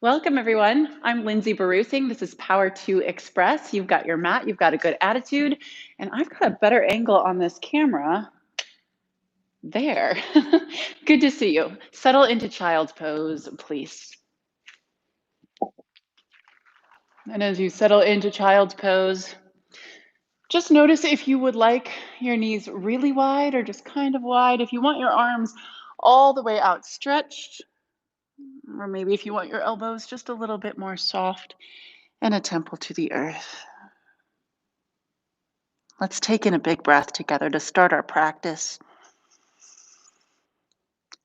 Welcome, everyone. I'm Linsey Barusing. This is Power to Express. You've got your mat, you've got a good attitude, and I've got a better angle on this camera. There. Good to see you. Settle into child's pose, please. And as you settle into child's pose, just notice if you would like your knees really wide or just kind of wide. If you want your arms all the way outstretched, or maybe if you want your elbows just a little bit more soft and a temple to the earth. Let's take in a big breath together to start our practice.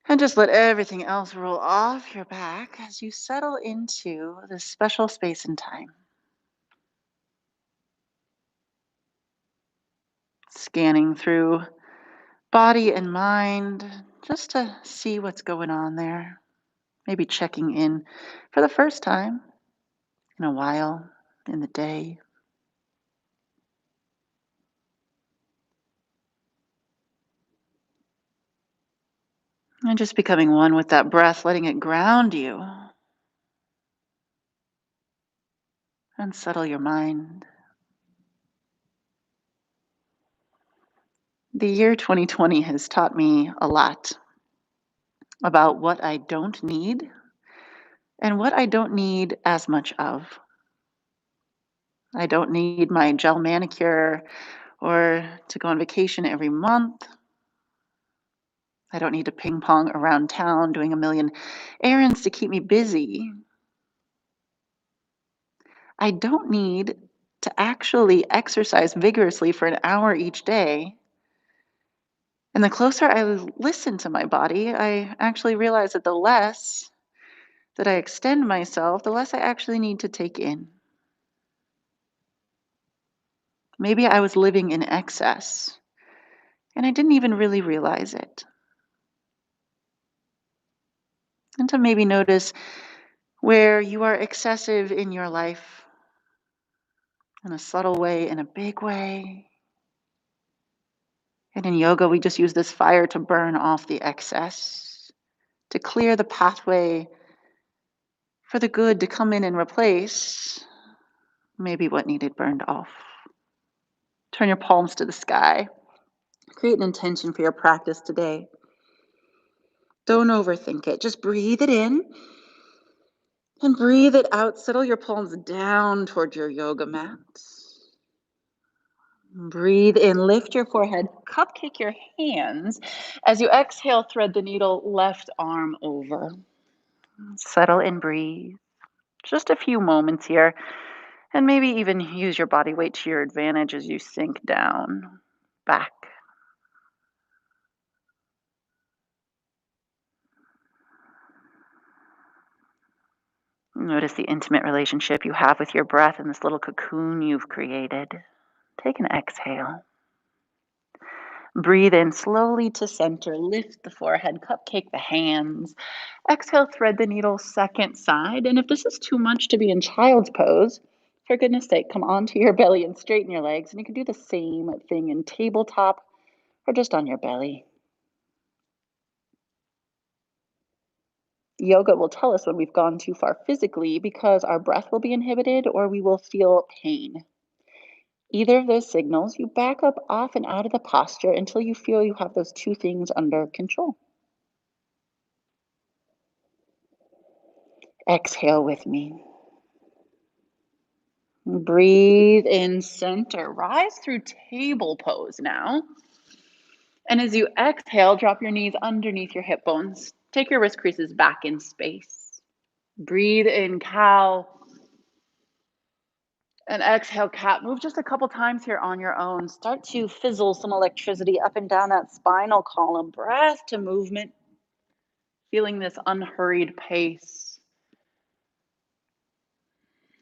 And just let everything else roll off your back as you settle into this special space and time. Scanning through body and mind just to see what's going on there. Maybe checking in for the first time in a while in the day. And just becoming one with that breath, letting it ground you. And settle your mind. The year 2020 has taught me a lot about what I don't need and what I don't need as much of. I don't need my gel manicure or to go on vacation every month. I don't need to ping pong around town doing a million errands to keep me busy. I don't need to actually exercise vigorously for an hour each day. And the closer I listen to my body, I actually realize that the less that I extend myself, the less I actually need to take in. Maybe I was living in excess and I didn't even really realize it. And to maybe notice where you are excessive in your life in a subtle way, in a big way. And in yoga, we just use this fire to burn off the excess, to clear the pathway for the good to come in and replace maybe what needed burned off. Turn your palms to the sky. Create an intention for your practice today. Don't overthink it. Just breathe it in and breathe it out. Settle your palms down toward your yoga mat. Breathe in, lift your forehead, cupcake your hands. As you exhale, thread the needle left arm over. Settle and breathe. Just a few moments here. And maybe even use your body weight to your advantage as you sink down, back. Notice the intimate relationship you have with your breath in this little cocoon you've created. Take an exhale. Breathe in slowly to center. Lift the forehead, cupcake the hands. Exhale, thread the needle second side. And if this is too much to be in child's pose, for goodness sake, come onto your belly and straighten your legs. And you can do the same thing in tabletop or just on your belly. Yoga will tell us when we've gone too far physically because our breath will be inhibited or we will feel pain. Either of those signals, you back up off and out of the posture until you feel you have those two things under control. Exhale with me. Breathe in center. Rise through table pose now. And as you exhale, drop your knees underneath your hip bones. Take your wrist creases back in space. Breathe in cow. And exhale, cat. Move just a couple times here on your own. Start to fizzle some electricity up and down that spinal column. Breath to movement. Feeling this unhurried pace.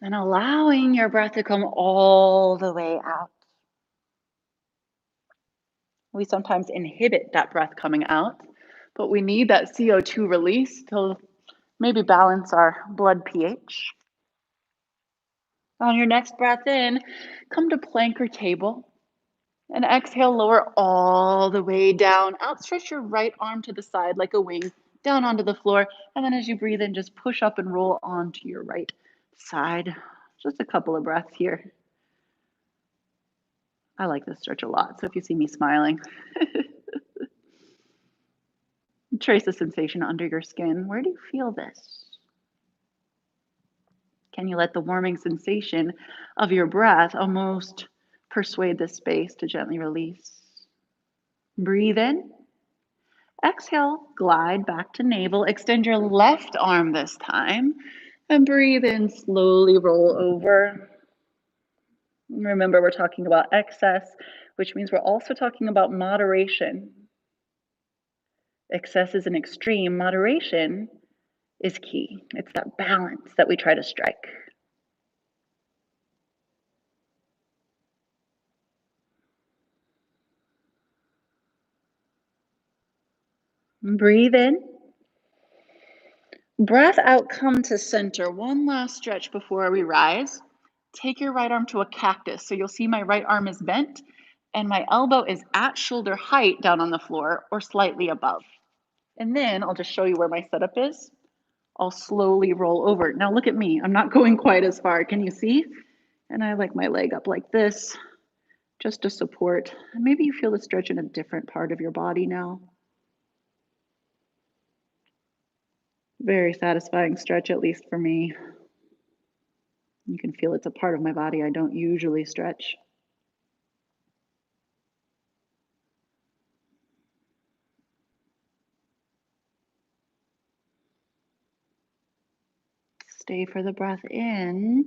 And allowing your breath to come all the way out. We sometimes inhibit that breath coming out, but we need that CO2 release to maybe balance our blood pH. On your next breath in, come to plank or table. And exhale, lower all the way down. Outstretch your right arm to the side like a wing. down onto the floor. And then as you breathe in, just push up and roll onto your right side. Just a couple of breaths here. I like this stretch a lot. So if you see me smiling, trace the sensation under your skin. Where do you feel this? Can you let the warming sensation of your breath almost persuade the space to gently release? Breathe in. Exhale, glide back to navel. Extend your left arm this time. And breathe in, slowly roll over. Remember, we're talking about excess, which means we're also talking about moderation. Excess is an extreme. Moderation is key. It's that balance that we try to strike. Breathe in. Breath out, come to center. One last stretch before we rise. Take your right arm to a cactus. So you'll see my right arm is bent and my elbow is at shoulder height down on the floor or slightly above. And then I'll just show you where my setup is. I'll slowly roll over. Now look at me. I'm not going quite as far. Can you see? And I like my leg up like this just to support. Maybe you feel the stretch in a different part of your body now. Very satisfying stretch, at least for me. You can feel it's a part of my body I don't usually stretch. Stay for the breath in.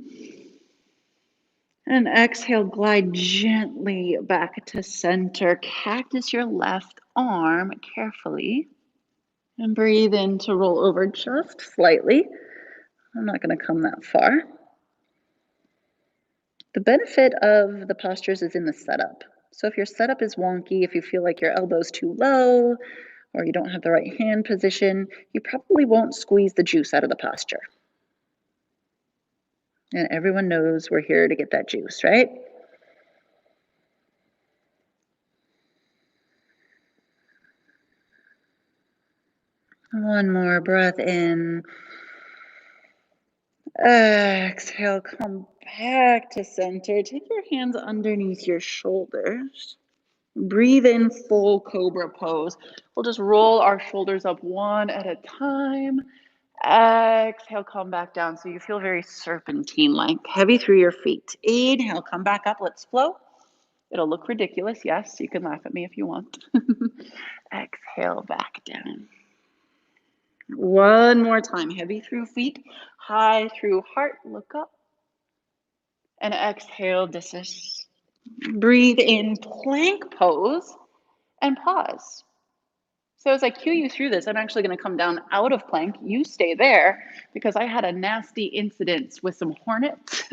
And exhale, glide gently back to center. Cactus your left arm carefully. And breathe in to roll over just slightly. I'm not going to come that far. The benefit of the postures is in the setup. So if your setup is wonky, if you feel like your elbow's too low, or you don't have the right hand position, you probably won't squeeze the juice out of the posture. And everyone knows we're here to get that juice, right? One more breath in. Exhale, come back to center. Take your hands underneath your shoulders. Breathe in, full cobra pose. We'll just roll our shoulders up one at a time. Exhale, come back down. So you feel very serpentine-like, heavy through your feet. Inhale, come back up. Let's flow. It'll look ridiculous. Yes, you can laugh at me if you want. Exhale, back down. One more time. Heavy through feet, high through heart. Look up. And exhale, desist. Breathe in, plank pose, and pause. So as I cue you through this, I'm actually going to come down out of plank. You stay there because I had a nasty incident with some hornets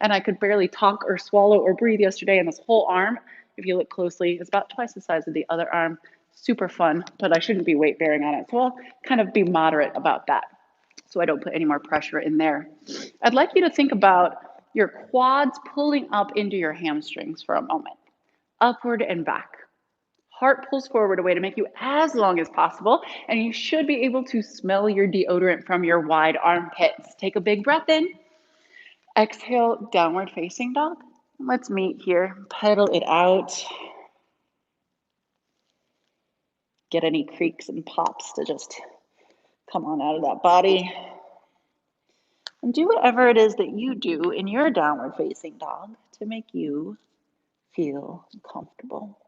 and I could barely talk or swallow or breathe yesterday. And this whole arm, if you look closely, is about twice the size of the other arm. Super fun, but I shouldn't be weight bearing on it. So I'll kind of be moderate about that so I don't put any more pressure in there. I'd like you to think about your quads pulling up into your hamstrings for a moment, upward and back. Heart pulls forward a way to make you as long as possible, and you should be able to smell your deodorant from your wide armpits. Take a big breath in. Exhale, downward facing dog. Let's meet here. Pedal it out. Get any creaks and pops to just come on out of that body. And do whatever it is that you do in your downward facing dog to make you feel comfortable.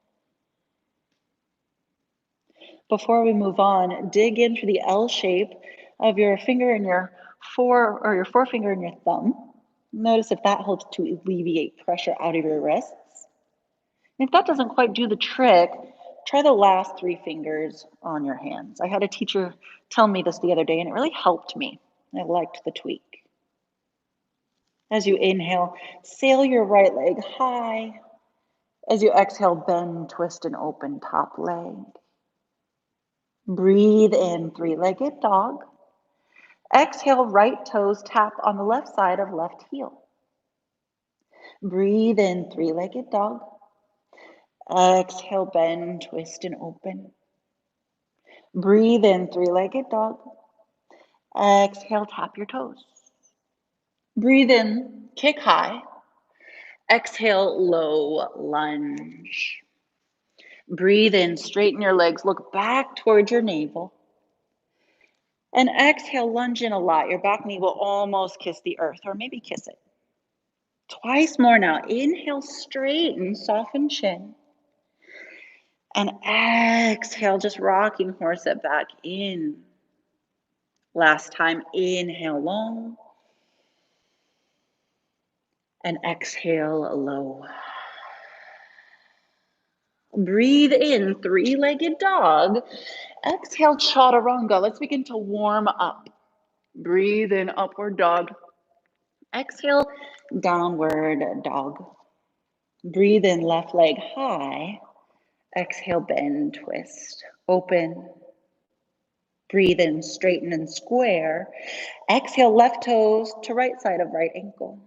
Before we move on, dig into the L shape of your finger and your forefinger and your thumb. Notice if that helps to alleviate pressure out of your wrists. And if that doesn't quite do the trick, try the last three fingers on your hands. I had a teacher tell me this the other day and it really helped me. I liked the tweak. As you inhale, sail your right leg high. As you exhale, bend, twist, and open top leg. Breathe in, three-legged dog. Exhale, right toes tap on the left side of left heel. Breathe in, three-legged dog. Exhale, bend, twist, and open. Breathe in, three-legged dog. Exhale, tap your toes. Breathe in, kick high. Exhale, low lunge. Breathe in, straighten your legs, look back towards your navel. And exhale, lunge in a lot. Your back knee will almost kiss the earth, or maybe kiss it. Twice more now. Inhale, straighten, soften chin. And exhale, just rocking horse it back in. Last time, inhale long. And exhale low. Breathe in, three-legged dog. Exhale, chaturanga. Let's begin to warm up. Breathe in, upward dog. Exhale, downward dog. Breathe in, left leg high. Exhale, bend, twist, open. Breathe in, straighten and square. Exhale, left toes to right side of right ankle.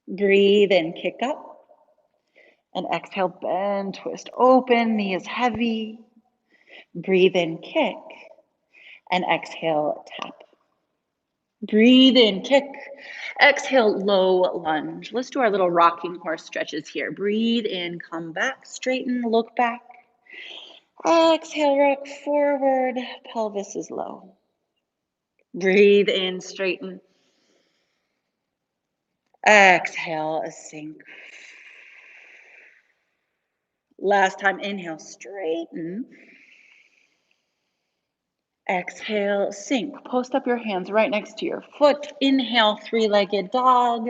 Breathe in, kick up. And exhale, bend, twist, open, knee is heavy. Breathe in, kick. And exhale, tap. Breathe in, kick. Exhale, low lunge. Let's do our little rocking horse stretches here. Breathe in, come back, straighten, look back. Exhale, rock forward, pelvis is low. Breathe in, straighten. Exhale, sink. Last time, inhale, straighten. Exhale, sink. Post up your hands right next to your foot. Inhale, three-legged dog.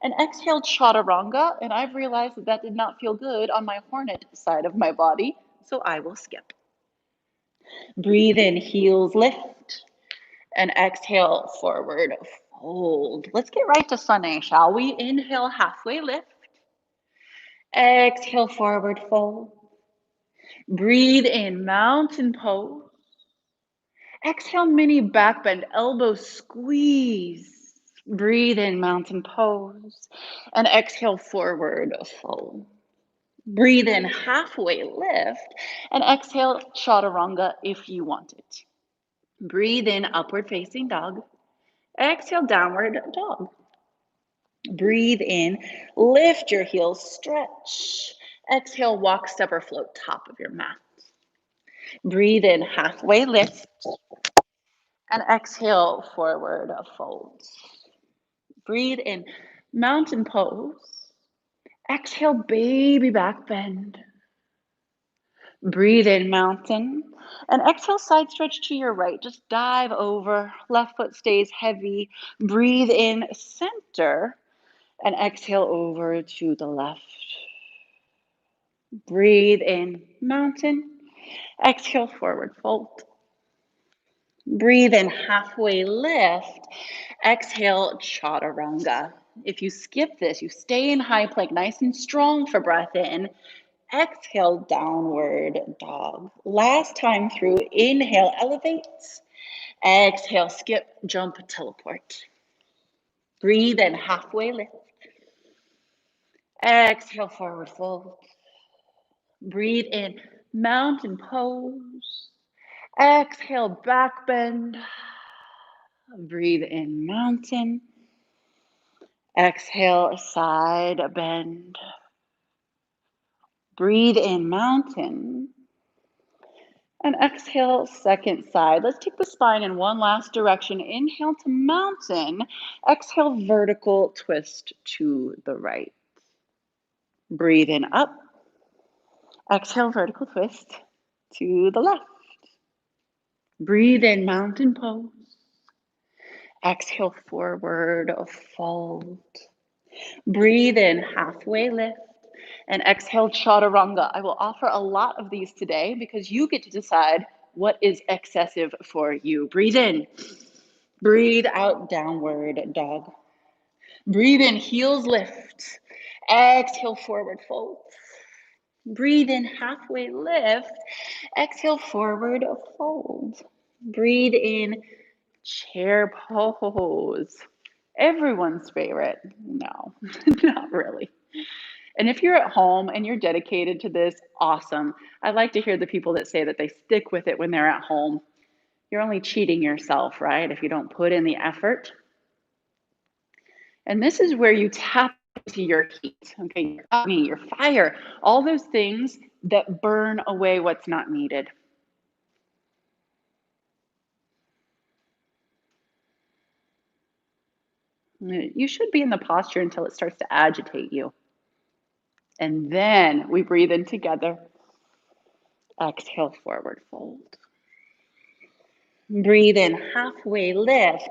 And exhale, chaturanga. And I've realized that that did not feel good on my hornet side of my body, so I will skip. Breathe in, heels lift. And exhale, forward fold. Let's get right to Sunny, shall we? Inhale, halfway lift. Exhale, forward fold. Breathe in, mountain pose. Exhale, mini back bend, elbow squeeze. Breathe in, mountain pose. And exhale, forward fold. Breathe in, halfway lift. And exhale, chaturanga if you want it. Breathe in, upward facing dog. Exhale, downward dog. Breathe in, lift your heels, stretch. Exhale, walk, step, or float, top of your mat. Breathe in, halfway lift. And exhale, forward fold. Breathe in, mountain pose. Exhale, baby back bend. Breathe in, mountain. And exhale, side stretch to your right. Just dive over. Left foot stays heavy. Breathe in, center. And exhale over to the left. Breathe in, mountain. Exhale, forward fold. Breathe in, halfway lift. Exhale, chaturanga. If you skip this, you stay in high plank, nice and strong for breath in. Exhale, downward dog. Last time through, inhale, elevate. Exhale, skip, jump, teleport. Breathe in, halfway lift. Exhale, forward fold. Breathe in, mountain pose. Exhale, back bend. Breathe in, mountain. Exhale, side bend. Breathe in, mountain. And exhale, second side. Let's take the spine in one last direction. Inhale to mountain. Exhale, vertical twist to the right. Breathe in, up. Exhale, vertical twist to the left. Breathe in, mountain pose. Exhale, forward fold. Breathe in, halfway lift. And exhale, chaturanga. I will offer a lot of these today because you get to decide what is excessive for you. Breathe in. Breathe out, downward dog. Breathe in, heels lift. Exhale, forward fold. Breathe in, halfway lift. Exhale, forward fold. Breathe in, chair pose. Everyone's favorite. No, not really. And if you're at home and you're dedicated to this, awesome. I like to hear the people that say that they stick with it when they're at home. You're only cheating yourself, right? If you don't put in the effort. And this is where you tap into your heat, okay? Your agni, your fire, all those things that burn away what's not needed. You should be in the posture until it starts to agitate you. And then we breathe in together. Exhale, forward fold. Breathe in, halfway lift.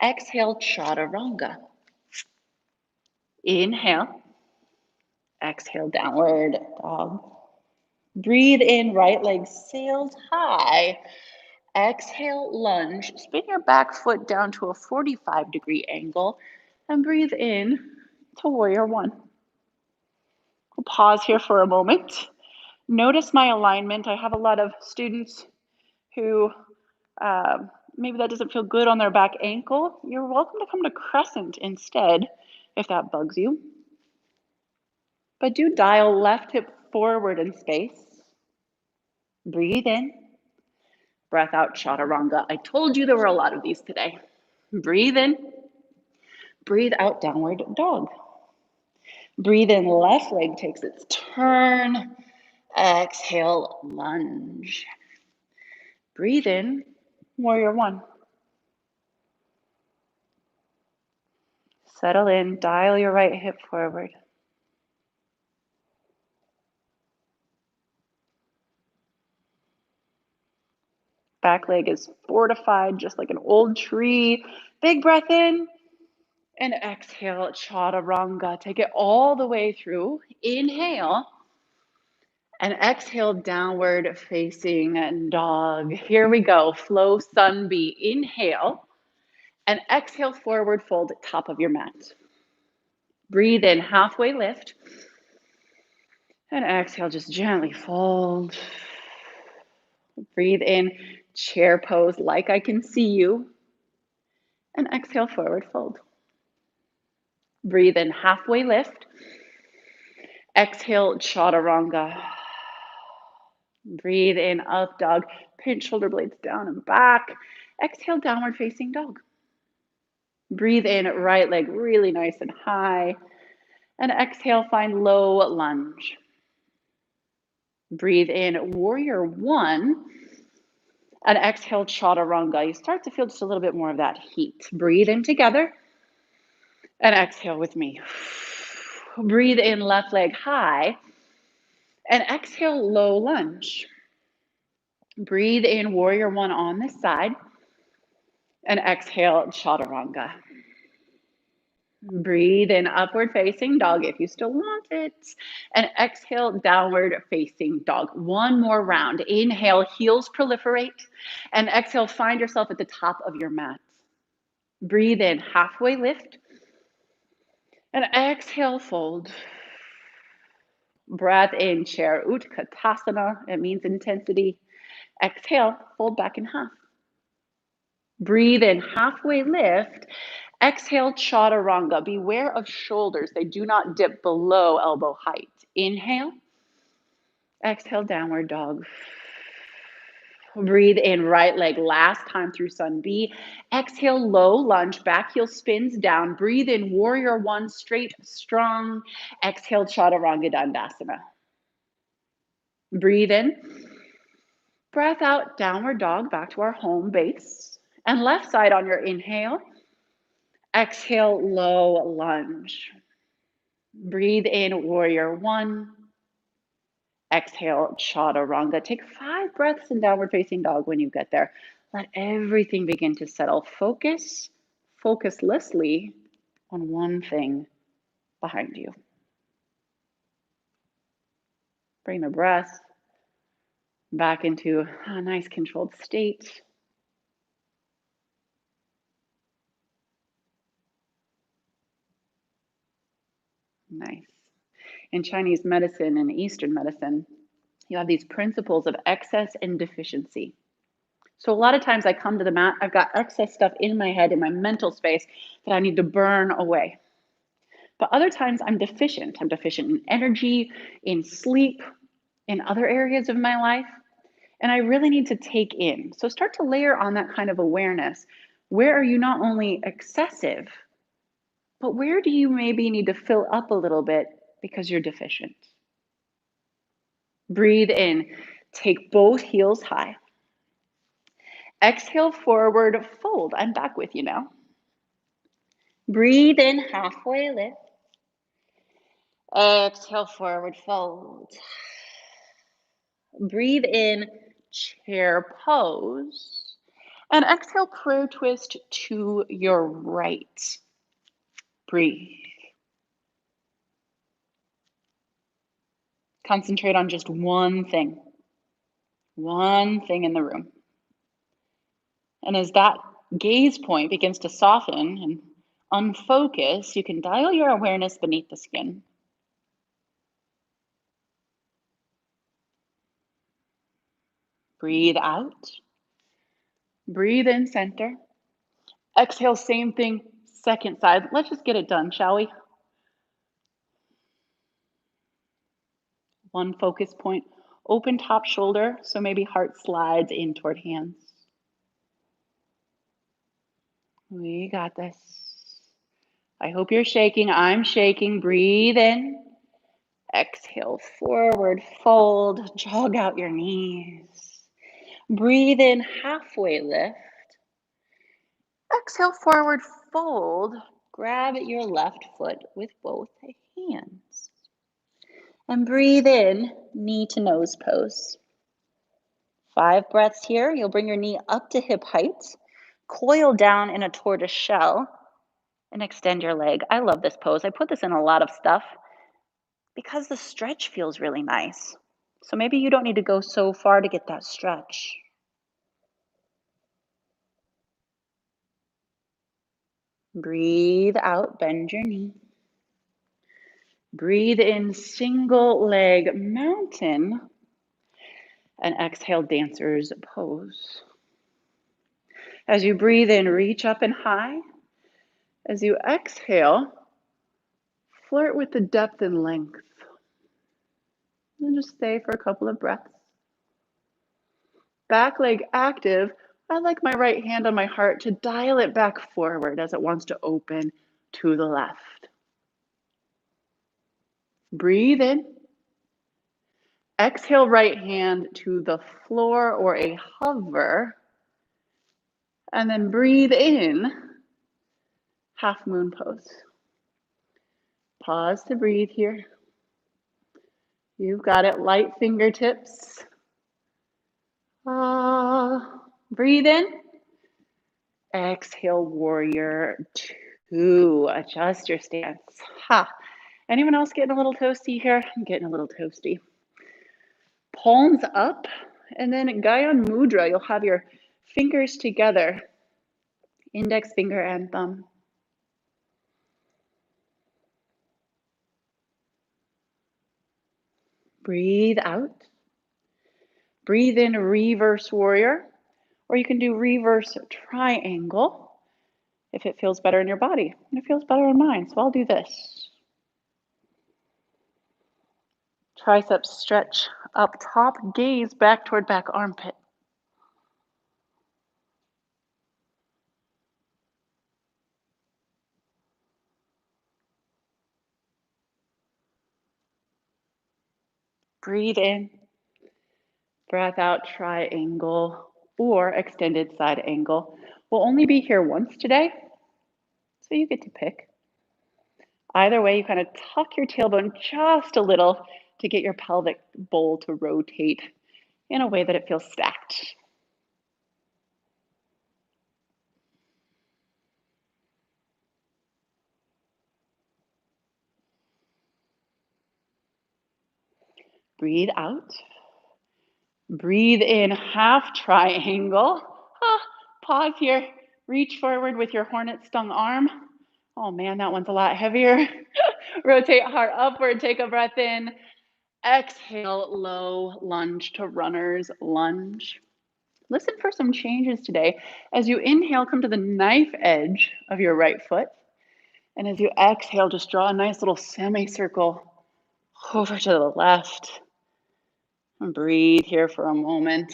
Exhale, chaturanga. Inhale. Exhale, downward dog. Breathe in, right leg sails high. Exhale, lunge. Spin your back foot down to a 45-degree angle and breathe in to warrior one. We'll pause here for a moment. Notice my alignment. I have a lot of students who maybe that doesn't feel good on their back ankle. You're welcome to come to crescent instead if that bugs you. But do dial left hip forward in space. Breathe in. Breath out, chaturanga. I told you there were a lot of these today. Breathe in. Breathe out, downward dog. Breathe in, left leg takes its turn. Exhale, lunge. Breathe in, warrior one. Settle in, dial your right hip forward. Back leg is fortified, just like an old tree. Big breath in and exhale, chaturanga. Take it all the way through. Inhale and exhale, downward facing dog. Here we go. Flow sun B. Inhale and exhale, forward fold at top of your mat. Breathe in, halfway lift. And exhale, just gently fold. Breathe in, chair pose like I can see you. And exhale, forward fold. Breathe in, halfway lift. Exhale, chaturanga. Breathe in, up dog. Pinch shoulder blades down and back. Exhale, downward facing dog. Breathe in, right leg really nice and high. And exhale, find low lunge. Breathe in, warrior one. And exhale, chaturanga. You start to feel just a little bit more of that heat. Breathe in together. And exhale with me. Breathe in, left leg high. And exhale, low lunge. Breathe in, warrior one on this side. And exhale, chaturanga. Breathe in, upward facing dog if you still want it. And exhale, downward facing dog. One more round. Inhale, heels proliferate. And exhale, find yourself at the top of your mat. Breathe in, halfway lift. And exhale, fold. Breath in, chair utkatasana. It means intensity. Exhale, fold back in half. Breathe in, halfway lift. Exhale, chaturanga. Beware of shoulders. They do not dip below elbow height. Inhale. Exhale, downward dog. Breathe in, right leg last time through sun B. Exhale, low lunge, back heel spins down. Breathe in, warrior one, straight, strong. Exhale, chaturanga dandasana. Breathe in. Breath out, downward dog, back to our home base. And left side on your inhale. Exhale, low lunge. Breathe in, warrior one. Exhale, chaturanga. Take 5 breaths in downward facing dog when you get there. Let everything begin to settle. Focus focuslessly on one thing behind you. Bring the breath back into a nice controlled state. Nice. In Chinese medicine and Eastern medicine, you have these principles of excess and deficiency. So a lot of times I come to the mat, I've got excess stuff in my head, in my mental space that I need to burn away. But other times I'm deficient. I'm deficient in energy, in sleep, in other areas of my life. And I really need to take in. So start to layer on that kind of awareness. Where are you not only excessive, but where do you maybe need to fill up a little bit because you're deficient? Breathe in. Take both heels high. Exhale, forward fold. I'm back with you now. Breathe in, halfway lift. Exhale, forward fold. Breathe in, chair pose. And exhale, prayer twist to your right. Breathe. Concentrate on just one thing in the room. And as that gaze point begins to soften and unfocus, you can dial your awareness beneath the skin. Breathe out. Breathe in, center. Exhale, same thing, second side. Let's just get it done, shall we? One focus point. Open top shoulder, so maybe heart slides in toward hands. We got this. I hope you're shaking. I'm shaking. Breathe in. Exhale, forward fold. Jog out your knees. Breathe in, halfway lift. Exhale, forward fold. Grab at your left foot with both hands. And breathe in, knee to nose pose. 5 breaths here. You'll bring your knee up to hip height. Coil down in a tortoise shell and extend your leg. I love this pose. I put this in a lot of stuff because the stretch feels really nice. So maybe you don't need to go so far to get that stretch. Breathe out, bend your knee. Breathe in, single leg mountain. And exhale, dancer's pose. As you breathe in, reach up and high. As you exhale, flirt with the depth and length. And just stay for a couple of breaths. Back leg active. I like my right hand on my heart to dial it back forward as it wants to open to the left. Breathe in. Exhale, right hand to the floor or a hover. And then breathe in, half moon pose. Pause to breathe here. You've got it, light fingertips. Breathe in. Exhale, warrior 2. Adjust your stance. Anyone else getting a little toasty here? I'm getting a little toasty. Palms up, and then Gyan Mudra. You'll have your fingers together, index finger and thumb. Breathe out. Breathe in, reverse warrior, or you can do reverse triangle if it feels better in your body. And it feels better in mine, so I'll do this. Triceps stretch up top, gaze back toward back armpit. Breathe in, breath out, triangle or extended side angle. We'll only be here once today, so you get to pick. Either way, you kind of tuck your tailbone just a little to get your pelvic bowl to rotate in a way that it feels stacked. Breathe out. Breathe in, half triangle. Pause here. Reach forward with your hornet stung arm. Oh man, that one's a lot heavier. Rotate heart upward, take a breath in. Exhale, low lunge to runner's lunge. Listen for some changes today. As you inhale, come to the knife edge of your right foot. And as you exhale, just draw a nice little semicircle over to the left. And breathe here for a moment,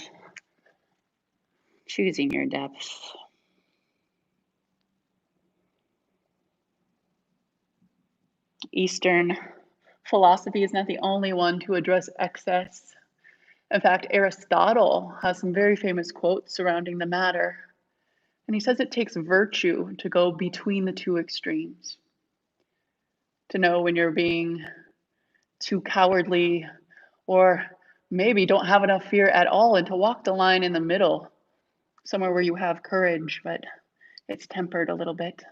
choosing your depth. Eastern philosophy is not the only one to address excess. In fact, Aristotle has some very famous quotes surrounding the matter. And he says it takes virtue to go between the two extremes. To know when you're being too cowardly or maybe don't have enough fear at all, and to walk the line in the middle, somewhere where you have courage, but it's tempered a little bit.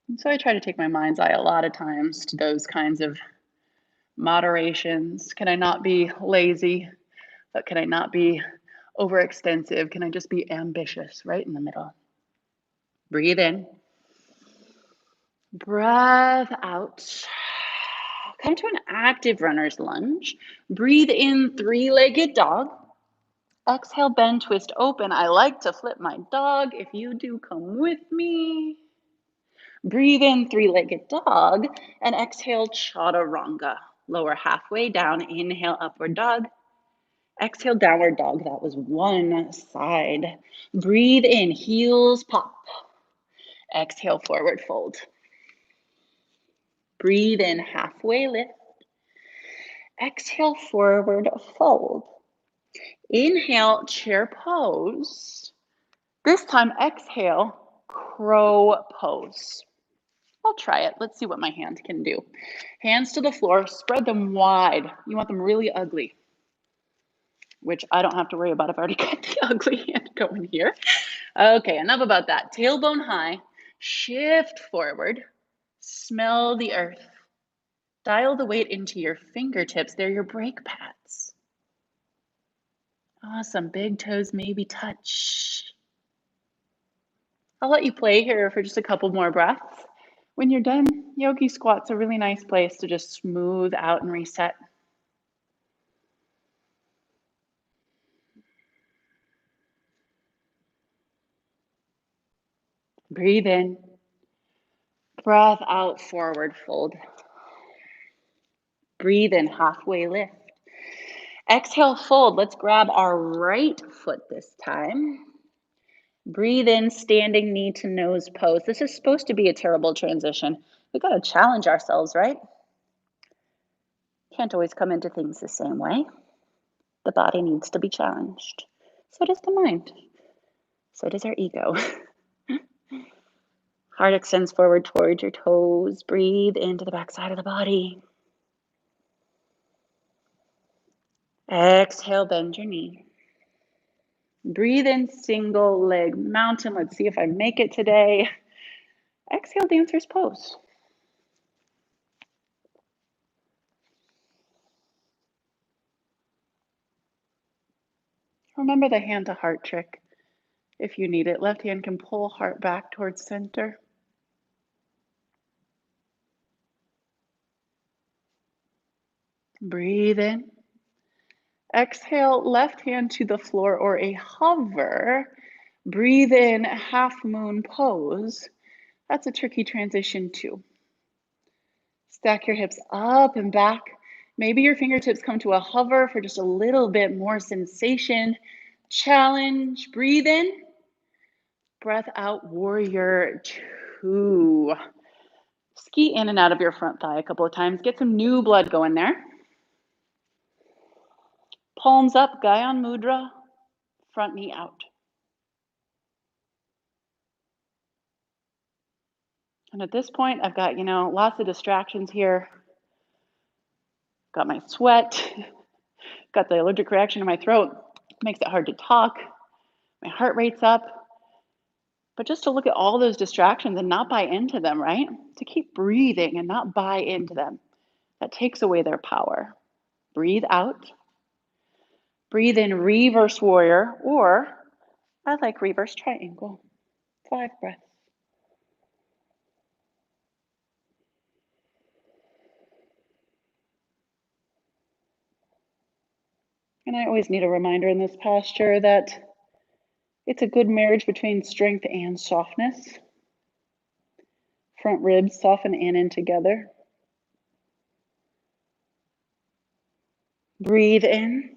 And so I try to take my mind's eye a lot of times to those kinds of moderations. Can I not be lazy? But can I not be overextensive? Can I just be ambitious? Right in the middle. Breathe in. Breath out. Come to an active runner's lunge. Breathe in, three-legged dog. Exhale, bend, twist, open. I like to flip my dog. If you do, come with me. Breathe in, three-legged dog, and exhale, chaturanga. Lower halfway down, inhale, upward dog. Exhale, downward dog. That was one side. Breathe in, heels pop. Exhale, forward fold. Breathe in, halfway lift. Exhale, forward fold. Inhale, chair pose. This time, exhale, crow pose. I'll try it. Let's see what my hand can do. Hands to the floor, spread them wide. You want them really ugly, which I don't have to worry about. I've already got the ugly hand going here. Okay, enough about that. Tailbone high, shift forward, smell the earth. Dial the weight into your fingertips. They're your brake pads. Awesome, big toes maybe touch. I'll let you play here for just a couple more breaths. When you're done, yogi squat's a really nice place to just smooth out and reset. Breathe in. Breath out, forward fold. Breathe in, halfway lift. Exhale, fold. Let's grab our right foot this time. Breathe in, standing knee to nose pose. This is supposed to be a terrible transition. We've got to challenge ourselves, right? Can't always come into things the same way. The body needs to be challenged. So does the mind. So does our ego. Heart extends forward towards your toes. Breathe into the back side of the body. Exhale, bend your knee. Breathe in, single leg mountain. Let's see if I make it today. Exhale, dancer's pose. Remember the hand to heart trick. If you need it, left hand can pull heart back towards center. Breathe in. Exhale, left hand to the floor or a hover. Breathe in, half moon pose. That's a tricky transition too. Stack your hips up and back. Maybe your fingertips come to a hover for just a little bit more sensation. Challenge. Breathe in. Breath out, warrior two. Ski in and out of your front thigh a couple of times. Get some new blood going there. Palms up, Gyan Mudra, front knee out. And at this point, I've got, lots of distractions here. Got my sweat, got the allergic reaction in my throat. Makes it hard to talk. My heart rate's up. But just to look at all those distractions and not buy into them, right? To keep breathing and not buy into them. That takes away their power. Breathe out. Breathe in, reverse warrior, or I like reverse triangle. 5 breaths. And I always need a reminder in this posture that it's a good marriage between strength and softness. Front ribs soften in and together. Breathe in.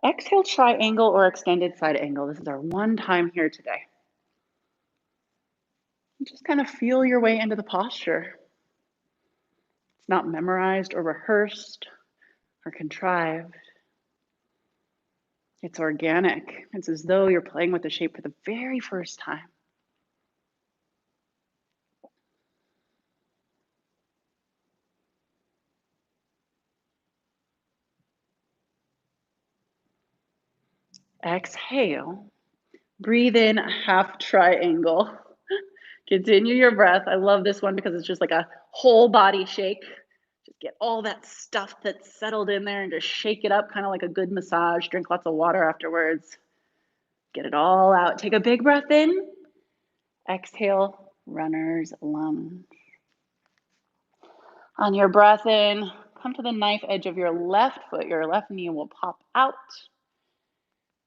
Exhale, triangle or extended side angle. This is our one time here today. Just kind of feel your way into the posture. It's not memorized or rehearsed or contrived. It's organic. It's as though you're playing with the shape for the very first time. Exhale. Breathe in, half triangle. Continue your breath. I love this one because it's just like a whole body shake. Just get all that stuff that's settled in there and just shake it up, kind of like a good massage. Drink lots of water afterwards. Get it all out. Take a big breath in. Exhale, runner's lunge. On your breath in, come to the knife edge of your left foot. Your left knee will pop out.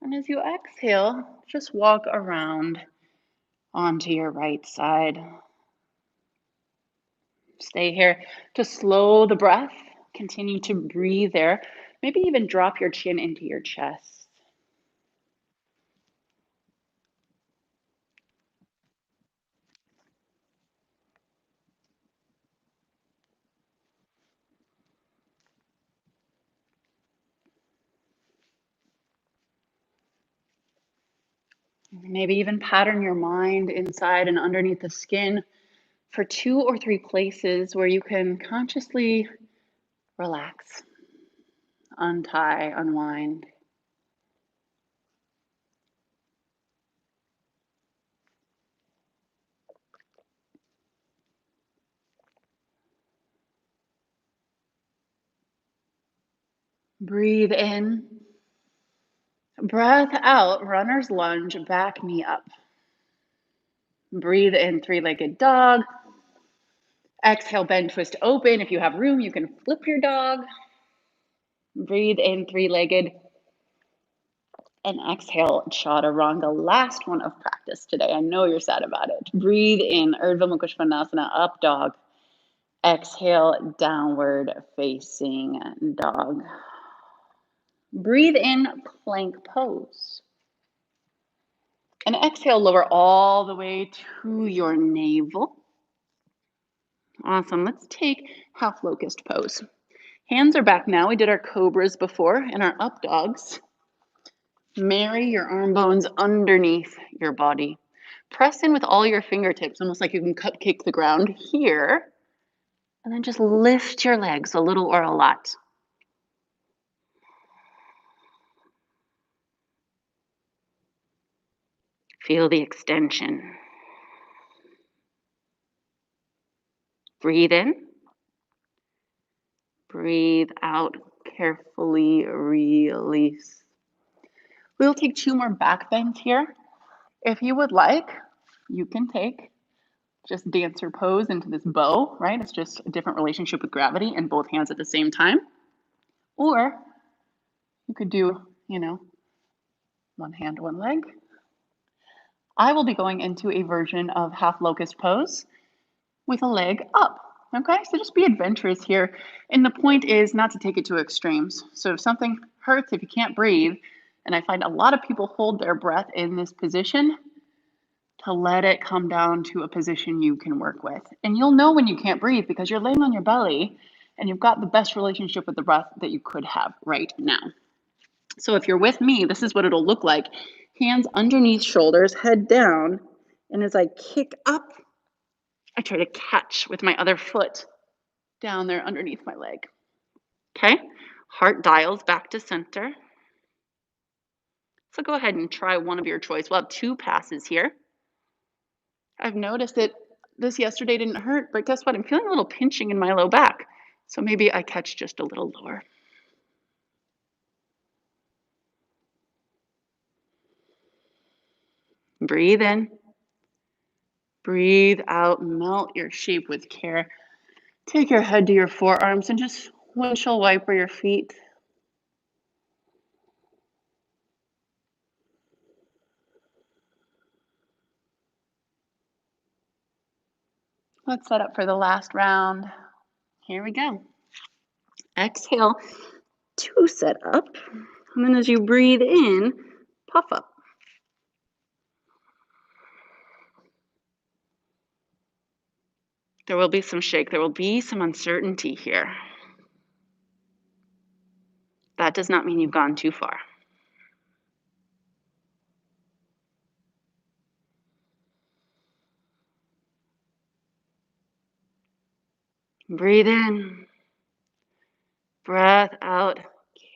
And as you exhale, just walk around onto your right side. Stay here to slow the breath. Continue to breathe there. Maybe even drop your chin into your chest. Maybe even pattern your mind inside and underneath the skin for 2 or 3 places where you can consciously relax, untie, unwind. Breathe in. Breath out, runner's lunge, back knee up. Breathe in, three-legged dog. Exhale, bend, twist, open. If you have room, you can flip your dog. Breathe in, three-legged. And exhale, chaturanga. Last one of practice today. I know you're sad about it. Breathe in, Urdhva Mukha Svanasana, up dog. Exhale, downward facing dog. Breathe in, plank pose. And exhale, lower all the way to your navel. Awesome. Let's take half locust pose. Hands are back now. We did our cobras before and our up dogs. Marry your arm bones underneath your body. Press in with all your fingertips, almost like you can cupcake the ground here. And then just lift your legs a little or a lot. Feel the extension. Breathe in. Breathe out. Carefully release. We'll take 2 more back bends here. If you would like, you can take just dancer pose into this bow, right? It's just a different relationship with gravity in both hands at the same time. Or you could do, one hand, one leg. I will be going into a version of half locust pose with a leg up. Okay, so just be adventurous here. And the point is not to take it to extremes. So if something hurts, if you can't breathe, and I find a lot of people hold their breath in this position, to let it come down to a position you can work with. And you'll know when you can't breathe because you're laying on your belly and you've got the best relationship with the breath that you could have right now. So if you're with me, this is what it'll look like. Hands underneath shoulders, head down. And as I kick up, I try to catch with my other foot down there underneath my leg. Okay, heart dials back to center. So go ahead and try one of your choice. We'll have 2 passes here. I've noticed that this yesterday didn't hurt, but guess what? I'm feeling a little pinching in my low back. So maybe I catch just a little lower. Breathe in. Breathe out. Melt your shape with care. Take your head to your forearms and just windshield wiper your feet. Let's set up for the last round. Here we go. Exhale to set up. And then as you breathe in, puff up. There will be some shake. There will be some uncertainty here. That does not mean you've gone too far. Breathe in. Breath out.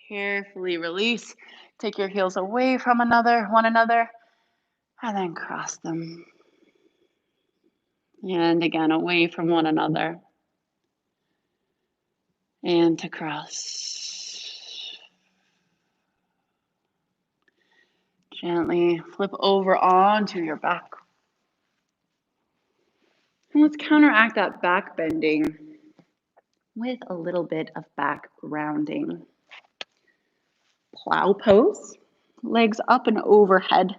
Carefully release. Take your heels away from one another, and then cross them. And again, away from one another. And to cross. Gently flip over onto your back. And let's counteract that back bending with a little bit of back rounding. Plow pose, legs up and overhead.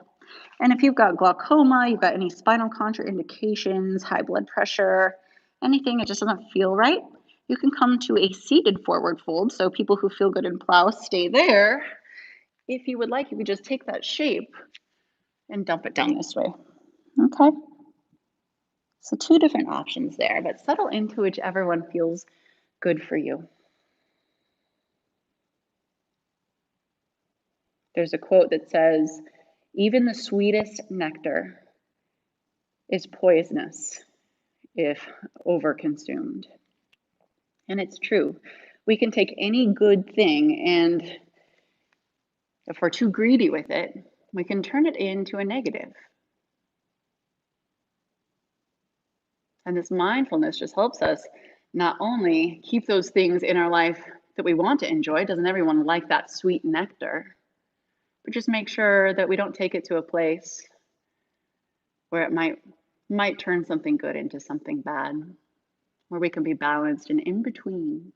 And if you've got glaucoma, you've got any spinal contraindications, high blood pressure, anything that just doesn't feel right, you can come to a seated forward fold. So people who feel good in plow, stay there. If you would like, you could just take that shape and dump it down this way. Okay? So 2 different options there, but settle into whichever one feels good for you. There's a quote that says, "Even the sweetest nectar is poisonous if overconsumed." And it's true. We can take any good thing, and if we're too greedy with it, we can turn it into a negative. And this mindfulness just helps us not only keep those things in our life that we want to enjoy, doesn't everyone like that sweet nectar, but just make sure that we don't take it to a place where it might turn something good into something bad, where we can be balanced and in between.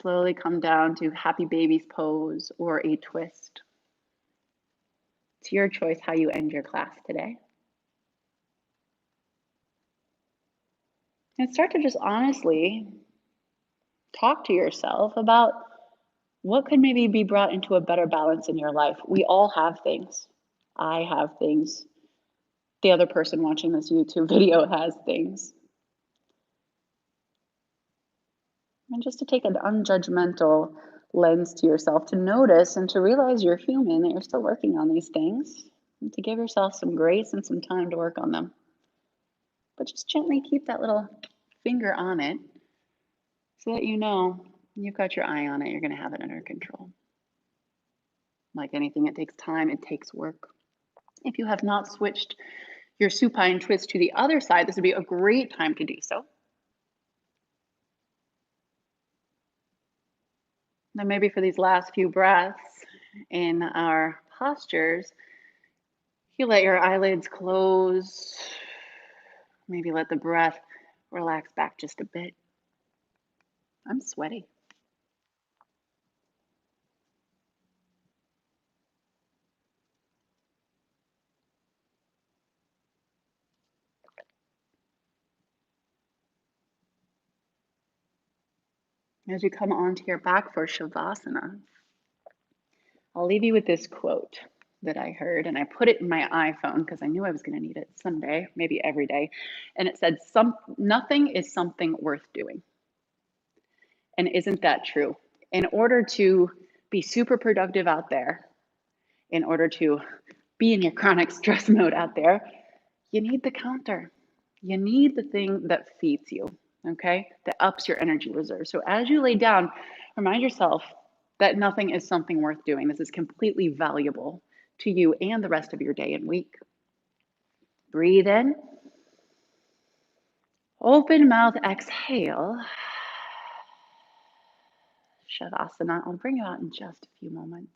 Slowly come down to happy baby's pose or a twist. It's your choice how you end your class today. And start to just honestly talk to yourself about what could maybe be brought into a better balance in your life. We all have things. I have things. The other person watching this YouTube video has things. And just to take an unjudgmental lens to yourself, to notice and to realize you're human, that you're still working on these things, and to give yourself some grace and some time to work on them. But just gently keep that little finger on it so that you know you've got your eye on it, you're going to have it under control. Like anything, it takes time, it takes work. If you have not switched your supine twist to the other side, this would be a great time to do so. Then maybe for these last few breaths in our postures, you let your eyelids close. Maybe let the breath relax back just a bit. I'm sweaty. As you come onto your back for Savasana, I'll leave you with this quote that I heard, and I put it in my iPhone because I knew I was going to need it someday, maybe every day. And it said, nothing is something worth doing. And isn't that true? In order to be super productive out there, in order to be in your chronic stress mode out there, you need the counter. You need the thing that feeds you, okay? That ups your energy reserve. So as you lay down, remind yourself that nothing is something worth doing. This is completely valuable to you and the rest of your day and week. Breathe in. Open mouth, exhale. Shavasana. I'll bring you out in just a few moments.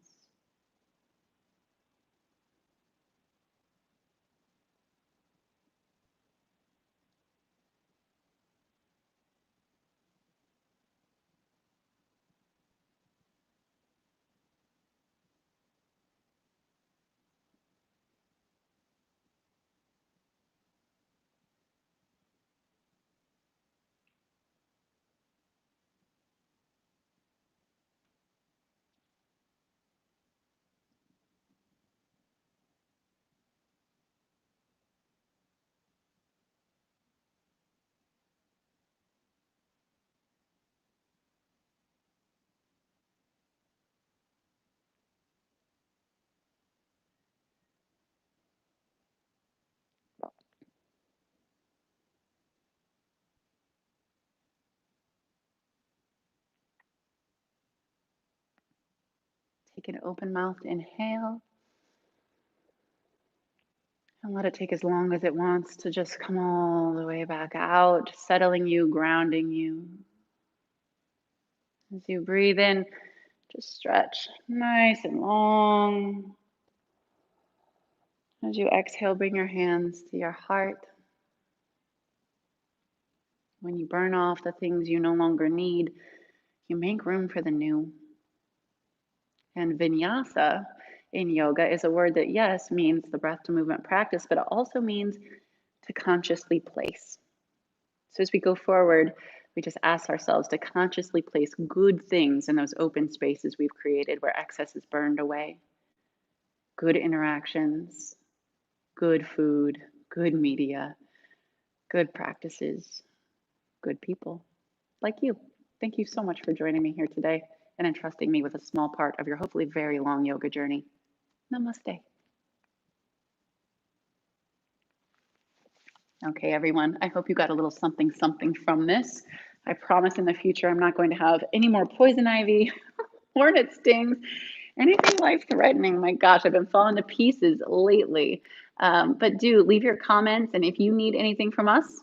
Take an open-mouthed inhale. And let it take as long as it wants to just come all the way back out, settling you, grounding you. As you breathe in, just stretch nice and long. As you exhale, bring your hands to your heart. When you burn off the things you no longer need, you make room for the new. And vinyasa in yoga is a word that, yes, means the breath to movement practice, but it also means to consciously place. So as we go forward, we just ask ourselves to consciously place good things in those open spaces we've created where excess is burned away. Good interactions, good food, good media, good practices, good people like you. Thank you so much for joining me here today and entrusting me with a small part of your hopefully very long yoga journey. Namaste. Okay, everyone, I hope you got a little something from this. I promise in the future I'm not going to have any more poison ivy, hornet stings, anything life-threatening. My gosh, I've been falling to pieces lately. But do leave your comments, and if you need anything from us,